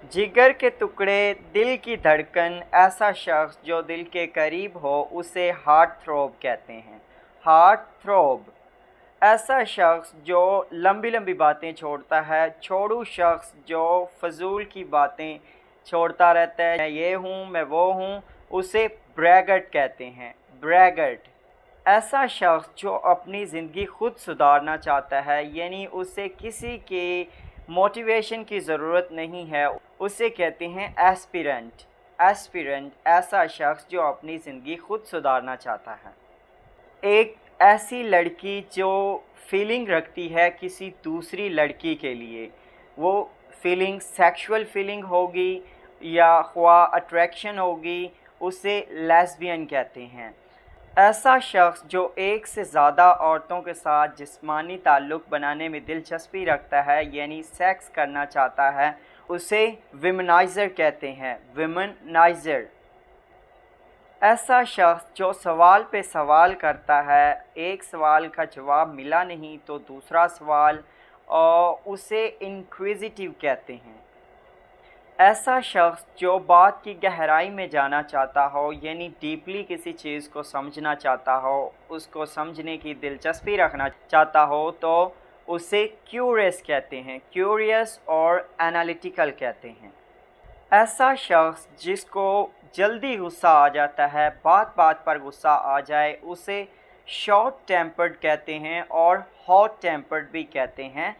जिगर के टुकड़े, दिल की धड़कन, ऐसा शख्स जो दिल के करीब हो उसे हार्ट थ्रोब कहते हैं। हार्ट थ्रोब ऐसा शख्स जो लंबी लंबी बातें छोड़ता है, छोड़ू शख्स जो फजूल की बातें छोड़ता रहता है, मैं ये हूँ मैं वो हूँ, उसे ब्रैगर्ट कहते हैं। ब्रैगर्ट ऐसा शख्स जो अपनी ज़िंदगी खुद सुधारना चाहता है, यानी उसे किसी के मोटिवेशन की ज़रूरत नहीं है, उसे कहते हैं एस्पिरेंट। एस्पिरेंट ऐसा शख्स जो अपनी ज़िंदगी खुद सुधारना चाहता है। एक ऐसी लड़की जो फीलिंग रखती है किसी दूसरी लड़की के लिए, वो फीलिंग सेक्सुअल फीलिंग होगी या ख्वाह अट्रैक्शन होगी, उसे लेस्बियन कहते हैं। ऐसा शख्स जो एक से ज़्यादा औरतों के साथ जिस्मानी ताल्लुक़ बनाने में दिलचस्पी रखता है, यानी सेक्स करना चाहता है, उसे विमनाइज़र कहते हैं। विमनाइज़र ऐसा शख्स जो सवाल पे सवाल करता है, एक सवाल का जवाब मिला नहीं तो दूसरा सवाल, और उसे इंक्विजिटिव कहते हैं। ऐसा शख्स जो बात की गहराई में जाना चाहता हो, यानी डीपली किसी चीज़ को समझना चाहता हो, उसको समझने की दिलचस्पी रखना चाहता हो, तो उसे क्यूरियस कहते हैं। क्यूरियस और एनालिटिकल कहते हैं। ऐसा शख्स जिसको जल्दी गुस्सा आ जाता है, बात बात पर गुस्सा आ जाए, उसे शॉर्ट टेम्पर्ड कहते हैं और हॉट टेम्पर्ड भी कहते हैं।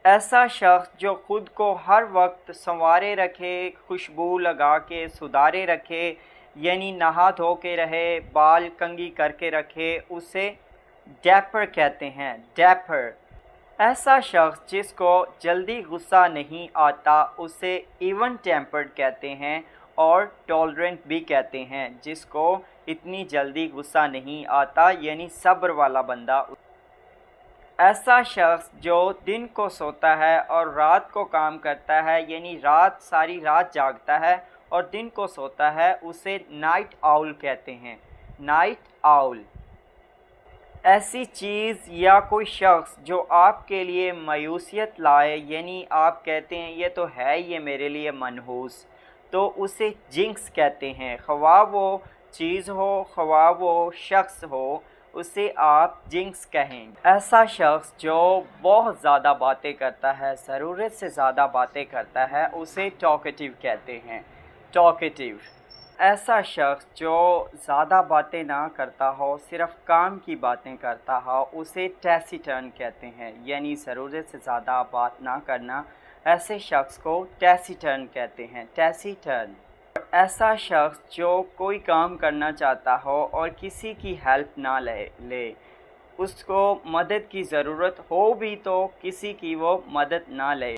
ऐसा शख्स जो ख़ुद को हर वक्त संवारे रखे, खुशबू लगा के सुधारे रखे, यानी नहा धो के रहे, बाल कंघी करके रखे, उसे डैपर कहते हैं। डैपर ऐसा शख्स जिसको जल्दी गुस्सा नहीं आता, उसे इवन टेम्पर्ड कहते हैं और टॉलरेंट भी कहते हैं। जिसको इतनी जल्दी गुस्सा नहीं आता, यानी सब्र वाला बंदा। ऐसा शख्स जो दिन को सोता है और रात को काम करता है, यानी सारी रात जागता है और दिन को सोता है, उसे नाइट आउल कहते हैं। नाइट आउल ऐसी चीज़ या कोई शख्स जो आपके लिए मायूसियत लाए, यानी आप कहते हैं ये तो है ये मेरे लिए मनहूस, तो उसे जिंक्स कहते हैं। ख्वाह वो चीज़ हो, ख्वाह वो शख्स हो, उसे आप जिंक्स कहेंगे। ऐसा शख्स जो बहुत ज़्यादा बातें करता है, ज़रूरत से ज़्यादा बातें करता है, उसे टॉकेटिव कहते हैं। टॉकेटिव ऐसा शख्स जो ज़्यादा बातें ना करता हो, सिर्फ काम की बातें करता हो, उसे टैसिटर्न कहते हैं, यानी ज़रूरत से ज़्यादा बात ना करना। ऐसे शख्स को टैसिटर्न कहते हैं। टैसिटर्न ऐसा शख्स जो कोई काम करना चाहता हो और किसी की हेल्प ना ले, उसको मदद की ज़रूरत हो भी तो किसी की वो मदद ना ले,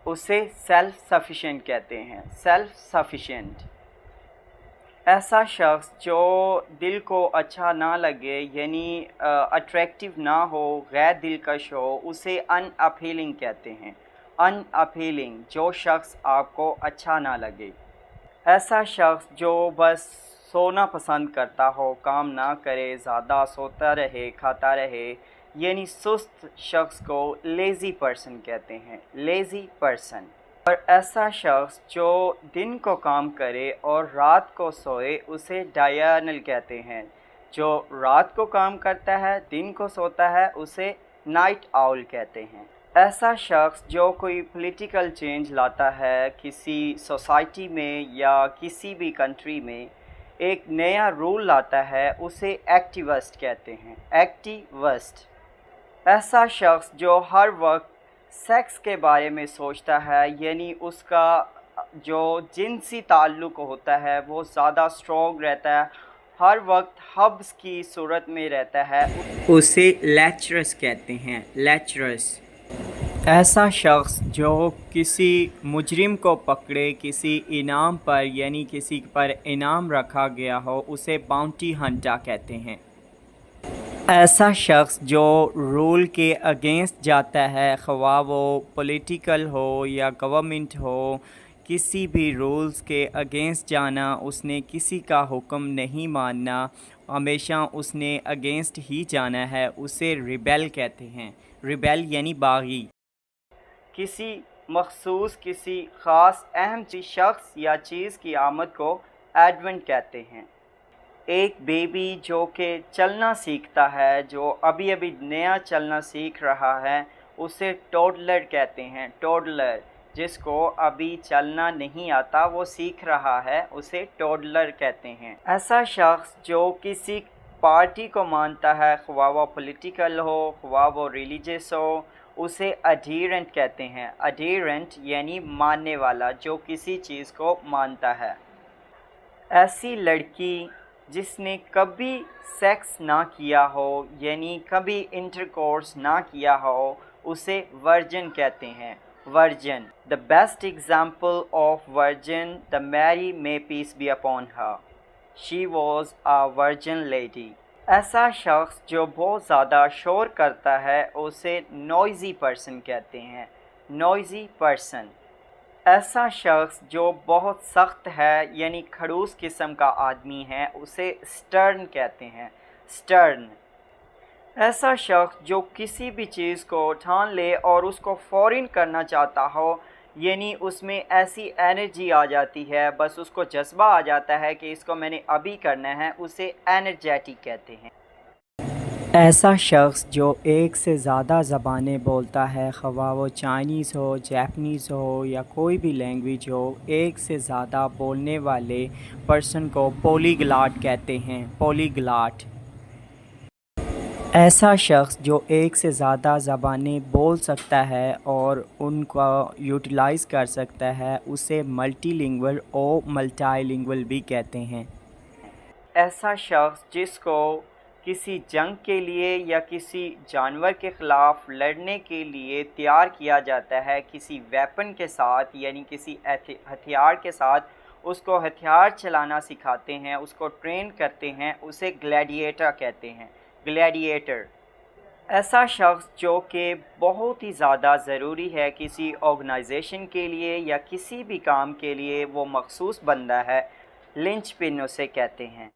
उसे सेल्फ सफिशिएंट कहते हैं। सेल्फ सफिशिएंट ऐसा शख्स जो दिल को अच्छा ना लगे, यानी अट्रैक्टिव ना हो, गैर दिलकश हो, उसे अनअपीलिंग कहते हैं। अनअपीलिंग जो शख्स आपको अच्छा ना लगे। ऐसा शख्स जो बस सोना पसंद करता हो, काम ना करे, ज़्यादा सोता रहे, खाता रहे, यानी सुस्त शख्स को लेज़ी पर्सन कहते हैं। लेज़ी पर्सन और ऐसा शख्स जो दिन को काम करे और रात को सोए, उसे डायर्नल कहते हैं। जो रात को काम करता है, दिन को सोता है, उसे नाइट आउल कहते हैं। ऐसा शख्स जो कोई पॉलिटिकल चेंज लाता है किसी सोसाइटी में या किसी भी कंट्री में, एक नया रूल लाता है, उसे एक्टिविस्ट कहते हैं। एक्टिविस्ट ऐसा शख्स जो हर वक्त सेक्स के बारे में सोचता है, यानी उसका जो जिनसी ताल्लुक़ होता है वो ज़्यादा स्ट्रॉन्ग रहता है, हर वक्त हब्स की सूरत में रहता है, उसे लेचरस कहते हैं। लेचरस ऐसा शख्स जो किसी मुजरिम को पकड़े किसी इनाम पर, यानी किसी पर इनाम रखा गया हो, उसे बाउंटी हंटर कहते हैं। ऐसा शख्स जो रूल के अगेंस्ट जाता है, ख्वाह वो पॉलिटिकल हो या गवर्नमेंट हो, किसी भी रूल्स के अगेंस्ट जाना, उसने किसी का हुक्म नहीं मानना, हमेशा उसने अगेंस्ट ही जाना है, उसे रिबेल कहते हैं। रिबेल यानी बागी। किसी مخصوص کسی خاص اہم شخص یا چیز کی آمد کو ایڈونٹ کہتے ہیں۔ ایک بیبی جو کہ چلنا سیکھتا ہے، جو ابھی نیا چلنا سیکھ رہا ہے، اسے ٹوڈلر کہتے ہیں۔ ٹوڈلر، جس کو ابھی چلنا نہیں آتا، وہ سیکھ رہا ہے، اسے ٹوڈلر کہتے ہیں۔ ایسا شخص جو کسی پارٹی کو مانتا ہے، خواہ وہ پولیٹیکل ہو، خواہ وہ ریلیجیس ہو، اسے اڈیرنٹ کہتے ہیں۔ اڈیرنٹ یعنی ماننے والا، جو کسی چیز کو مانتا ہے۔ ایسی لڑکی جس نے کبھی سیکس نہ کیا ہو، یعنی کبھی انٹرکورس نہ کیا ہو، اسے ورجن کہتے ہیں۔ Virgin. The best example of virgin, the Mary, may peace be upon her. She was a virgin lady. ایسا شخص جو بہت زیادہ شور کرتا ہے، اسے noisy person کہتے ہیں۔ noisy person. ایسا شخص جو بہت سخت ہے، یعنی کھڑوس قسم کا آدمی ہے، اسے stern کہتے ہیں۔ stern. ایسا شخص جو کسی بھی چیز کو ٹھان لے اور اس کو فوراً کرنا چاہتا ہو، یعنی اس میں ایسی انرجی آ جاتی ہے، بس اس کو جذبہ آ جاتا ہے کہ اس کو میں نے ابھی کرنا ہے، اسے انرجیٹک کہتے ہیں۔ ایسا شخص جو ایک سے زیادہ زبانیں بولتا ہے، خواہ وہ چائنیز ہو، جیپنیز ہو یا کوئی بھی لینگویج ہو، ایک سے زیادہ بولنے والے پرسن کو پولی گلاٹ کہتے ہیں۔ پولی گلاٹ۔ ایسا شخص جو ایک سے زیادہ زبانیں بول سکتا ہے اور ان کو یوٹیلائز کر سکتا ہے، اسے ملٹی لنگول اور ملٹائی لنگول بھی کہتے ہیں۔ ایسا شخص جس کو کسی جنگ کے لیے یا کسی جانور کے خلاف لڑنے کے لیے تیار کیا جاتا ہے کسی ویپن کے ساتھ، یعنی کسی ہتھیار کے ساتھ، اس کو ہتھیار چلانا سکھاتے ہیں، اس کو ٹرین کرتے ہیں، اسے گلیڈیٹر کہتے ہیں۔ گلیڈیٹر۔ ایسا شخص جو کہ بہت ہی زیادہ ضروری ہے کسی آرگنائزیشن کے لیے یا کسی بھی کام کے لیے، وہ مخصوص بندہ ہے، لنچ پن اسے کہتے ہیں۔